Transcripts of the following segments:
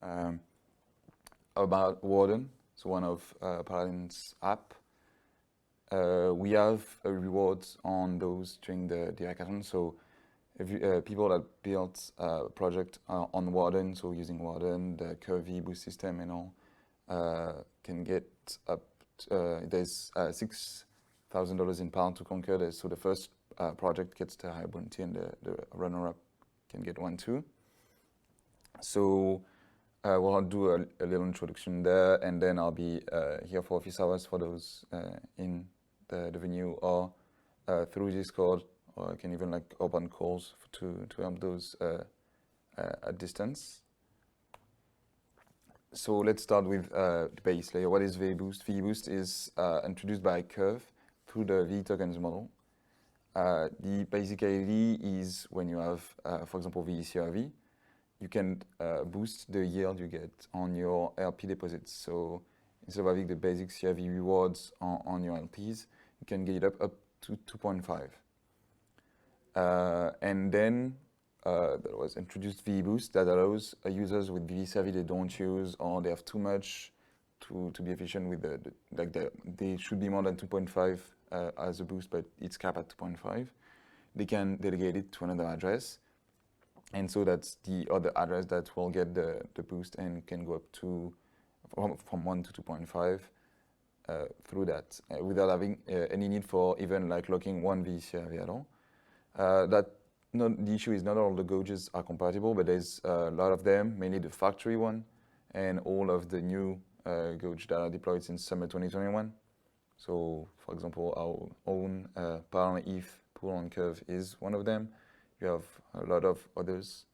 um, about Warden, so one of Paladin's app. We have a reward on those during the hackathon. So if people that built a project on Warden, so using Warden, the Curvy boost system and all, can get up. There's $6,000 in Pound to Conquer. So the first project gets the high bounty, and the runner-up can get one too. So we'll do a little introduction there, and then I'll be here for office hours for those in the venue, or through Discord, or I can even like open calls to help those at distance. So let's start with the base layer. What is VBoost? VBoost is introduced by Curve through the V tokens model. The basic idea is when you have, for example, VCRV, you can boost the yield you get on your LP deposits. So instead of having the basic CRV rewards on your LPs, you can get it up to 2.5. And then there was introduced VBoost that allows users with VCRV they don't use, or they have too much to be efficient with they should be more than 2.5 as a boost, but it's capped at 2.5. They can delegate it to another address. And so that's the other address that will get the boost and can go up to from 1 to 2.5 through that without having any need for even like locking one VCRV at all. The issue is not all the gauges are compatible, but there's a lot of them, mainly the factory one and all of the new gauge that are deployed since summer 2021. So, for example, our own Paladin ETH pool on Curve is one of them. You have a lot of others,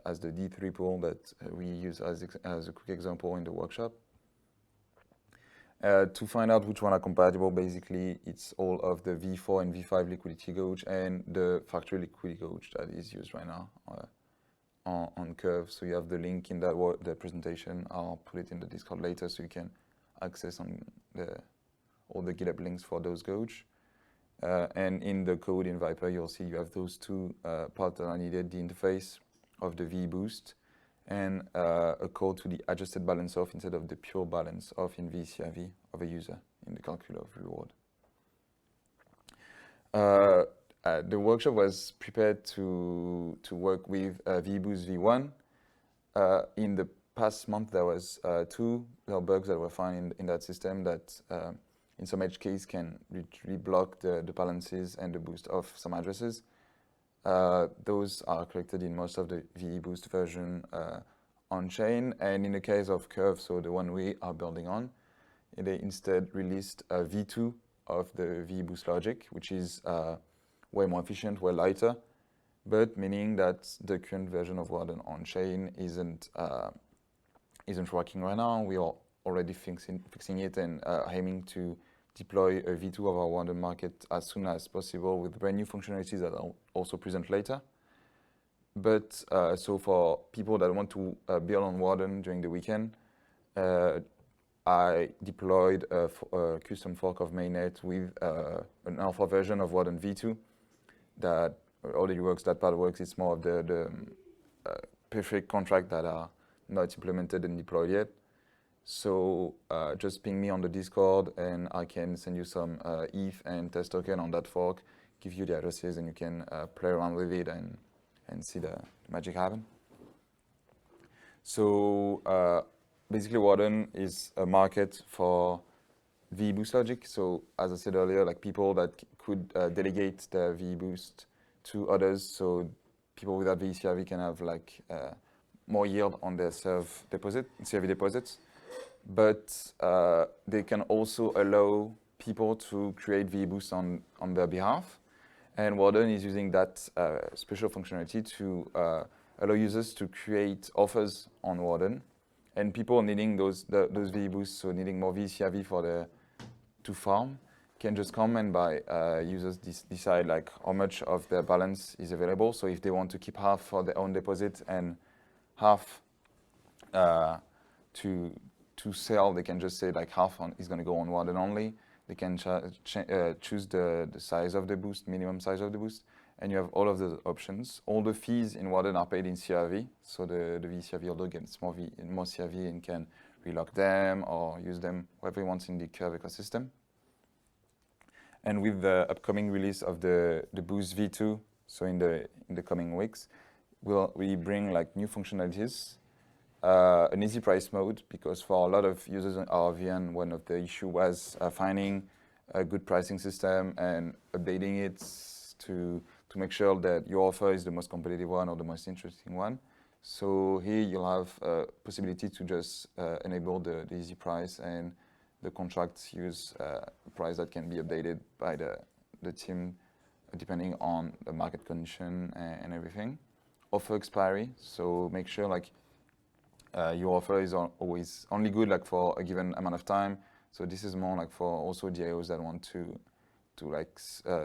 as the D3 pool that we use as a quick example in the workshop. To find out which one are compatible, basically, it's all of the V4 and V5 liquidity gauge and the factory liquidity gauge that is used right now on Curve. So you have the link in the presentation. I'll put it in the Discord later so you can access on all the GitHub links for those gauge. And in the code in Viper, you'll see you have those two parts that are needed, the interface of the VBoost and a code to the adjusted balance off instead of the pure balance off in VCRV of a user in the calculator of reward. The workshop was prepared to work with VBoost V1. In the past month, there was two little bugs that were found in that system that in some edge case can literally block the balances and the boost of some addresses. Those are corrected in most of the VBoost version on-chain, and in the case of Curve, so the one we are building on, they instead released a V2 of the VBoost logic, which is way more efficient, way lighter, but meaning that the current version of Warden on-chain isn't working right now. We are already fixing it and aiming to deploy a V2 of our Warden market as soon as possible with brand new functionalities that I'll also present later. But so for people that want to build on Warden during the weekend, I deployed a custom fork of mainnet with an alpha version of Warden V2 that already works. That part works. It's more of the perfect contract that are not implemented and deployed yet. So just ping me on the Discord and I can send you some ETH and test token on that fork, give you the addresses, and you can play around with it and see the magic happen. So basically Warden is a market for VBoost logic. So as I said earlier, like people that could delegate the VBoost to others. So people without VCRV can have like more yield on their CRV deposits. But they can also allow people to create VBoost on their behalf. And Warden is using that special functionality to allow users to create offers on Warden. And people needing those VBoosts, so needing more VCRV to farm, can just come and buy. Users decide like how much of their balance is available. So if they want to keep half for their own deposit and half to sell, they can just say like half is going to go on Warden only. They can choose the size of the boost, minimum size of the boost, and you have all of the options. All the fees in Warden are paid in CRV, so the VCRV holder gets more CRV and can relock them or use them wherever he wants in the Curve ecosystem. And with the upcoming release of the Boost V2, so in the coming weeks, we bring like new functionalities, an easy price mode, because for a lot of users on our VN, one of the issue was finding a good pricing system and updating it to make sure that your offer is the most competitive one or the most interesting one. So here you'll have a possibility to just enable the easy price, and the contracts use a price that can be updated by the team depending on the market condition and everything. Offer expiry, so make sure like your offer is always only good like for a given amount of time. So this is more like for also DIOs that want to like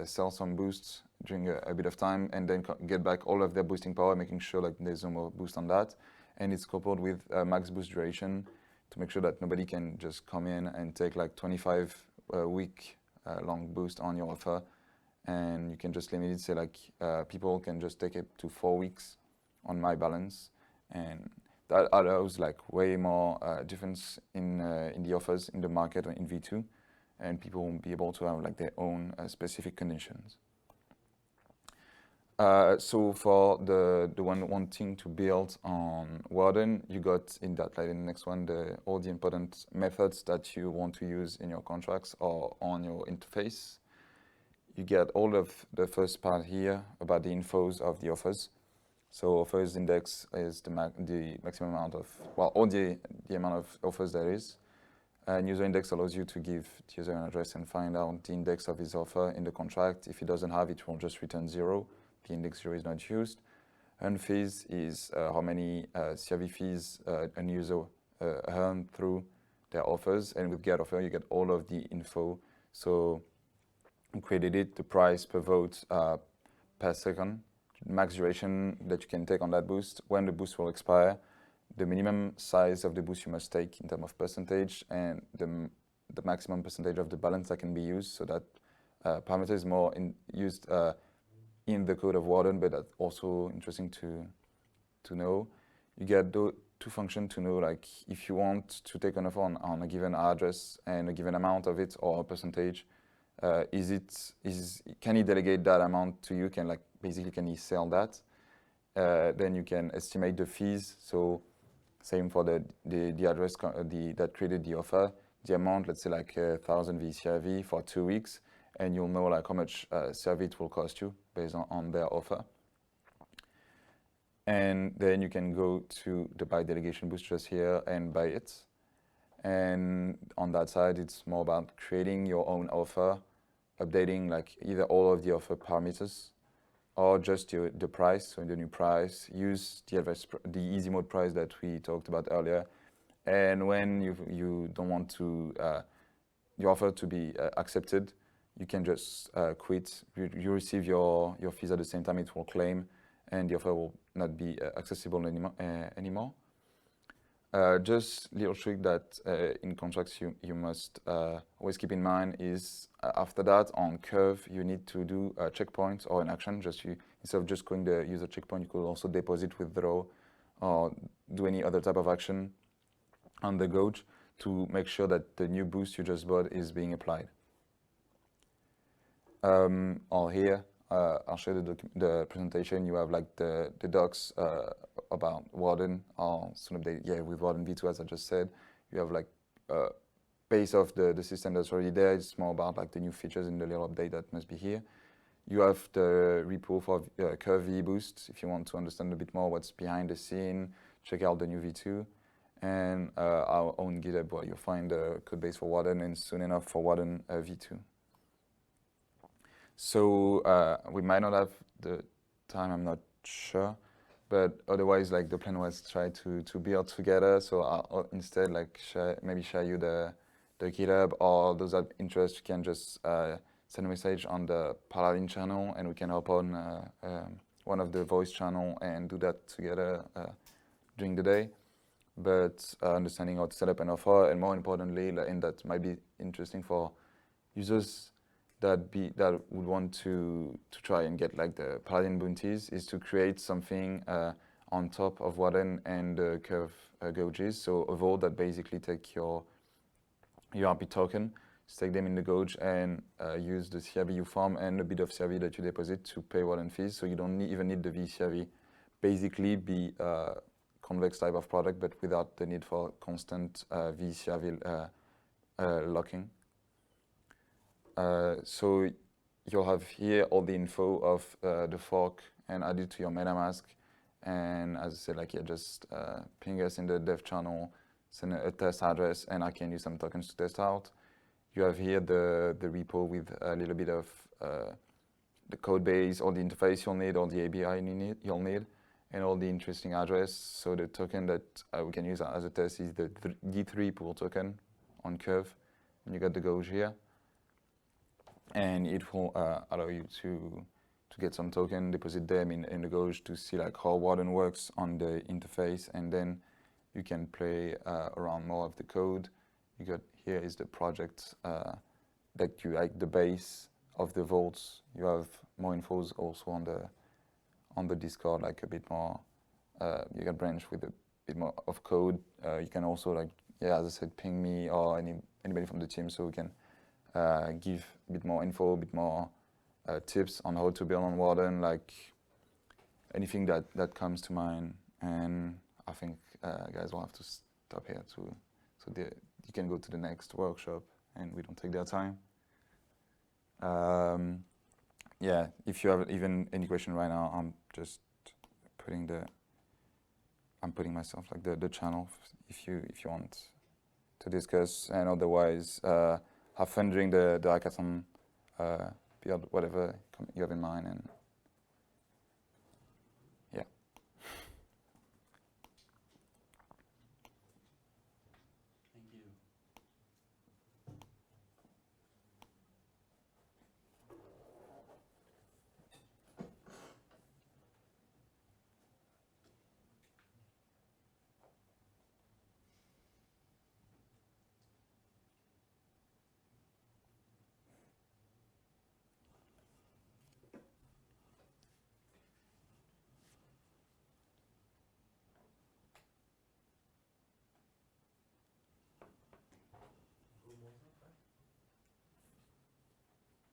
sell some boosts during a bit of time and then get back all of their boosting power, making sure like there's no more boost on that. And it's coupled with max boost duration to make sure that nobody can just come in and take like 25 week long boost on your offer. And you can just limit it, say like people can just take it to 4 weeks on my balance, and that allows like way more difference in the offers in the market or in V2, and people will be able to have like their own specific conditions. So for the one wanting to build on Warden, you got in that like in the next one all the important methods that you want to use in your contracts or on your interface. You get all of the first part here about the infos of the offers. So offers index is the maximum amount of, well, all the amount of offers there is. And user index allows you to give the user an address and find out the index of his offer in the contract. If he doesn't have it, will just return 0. The index 0 is not used. Earn fees is how many CRV fees a user earned through their offers. And with get offer, you get all of the info. So we created it, the price per vote per second, max duration that you can take on that boost, when the boost will expire, the minimum size of the boost you must take in terms of percentage, and the maximum percentage of the balance that can be used. So that parameter is more used in the code of Warden, but that's also interesting to know. You get two functions to know, like if you want to take an offer on a given address and a given amount of it or a percentage, can he delegate that amount to you? Can he sell that? Then you can estimate the fees. So same for the address that created the offer, the amount, let's say like 1,000 VCRV for 2 weeks, and you'll know like how much CRV it will cost you based on their offer. And then you can go to the buy delegation boost just here and buy it. And on that side, it's more about creating your own offer, updating like either all of the offer parameters or just the price. So in the new price, use the easy mode price that we talked about earlier. And when you don't want to your offer to be accepted, you can just quit. You receive your fees at the same time. It will claim, and the offer will not be accessible anymore. Just little trick that in contracts you must always keep in mind is after that on Curve you need to do a checkpoint or an action. Instead of just calling the user checkpoint, you could also deposit, withdraw, or do any other type of action on the gauge to make sure that the new boost you just bought is being applied. Or here, I'll show you the presentation. You have like the docs about Warden, or soon update, with Warden V2, as I just said. You have like base of the system that's already there. It's more about like the new features in the little update that must be here. You have the repo for Curve V Boost. If you want to understand a bit more what's behind the scene, check out the new V2. And our own GitHub, where you'll find the code base for Warden, and soon enough for Warden V2. So we might not have the time, I'm not sure, but otherwise like the plan was try to build together. So I'll instead like maybe share you the GitHub, or those that interest, you can just send a message on the Paladin channel, and we can hop on one of the voice channel and do that together during the day. But understanding how to set up an offer, and more importantly, and that might be interesting for users that would want to try and get like the Paladin bounties is to create something on top of Warden and the curve gauges. So a vault that basically take your RP token, stake them in the gauge, and use the CRV you farm and a bit of CRV that you deposit to pay Warden fees. So you don't even need the VCRV. Basically, be convex type of product, but without the need for constant VCRV locking. So you'll have here all the info of the fork and add it to your MetaMask. And as I said, like, yeah, just ping us in the dev channel, send a test address, and I can use some tokens to test out. You have here the repo with a little bit of the code base, all the interface you'll need, all the API you'll need, and all the interesting address. So the token that we can use as a test is the D3 pool token on Curve. And you got the gauge here. And it will allow you to get some token, deposit them in the gauge to see like how Warden works on the interface, and then you can play around more of the code. You got here is the project that you like the base of the vaults. You have more infos also on the Discord, like a bit more. You can branch with a bit more of code. You can also, like, yeah, as I said, ping me or anybody from the team, so we can give a bit more info, a bit more tips on how to build on Warden, like anything that comes to mind. And I think guys will have to stop here so you can go to the next workshop and we don't take their time. Yeah, if you have even any question right now, I'm just putting myself like the channel if you want to discuss, and otherwise have fun during the hackathon, build whatever you have in mind, and yeah. Thank you.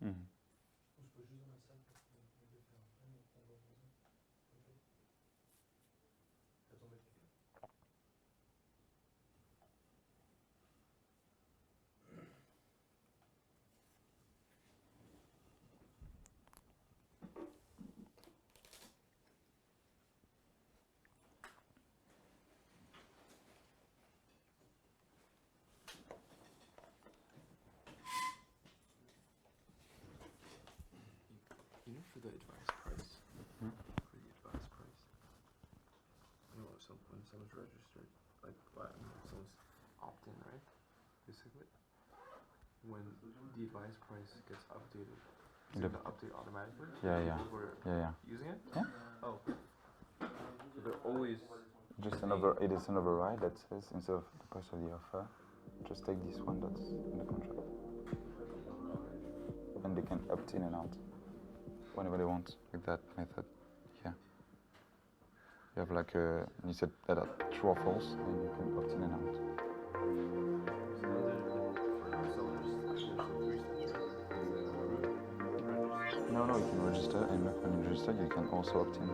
Mhm. You know, for the advice price, Hmm? for the advice price, you know, when someone's registered, like, someone's opt-in, right? Basically, when the advice price gets updated, is it gonna update automatically? Yeah. People who are Yeah. using it? Yeah. Oh. So they're always It is an override that says instead of the price of the offer, just take this one that's in the contract, and they can opt in and out whenever they want with that method. Yeah. You have like you said that are true or false, and you can opt in and out. so there's 3 steps, right? Approve, register. No, you can register, and when you register, you can also opt in.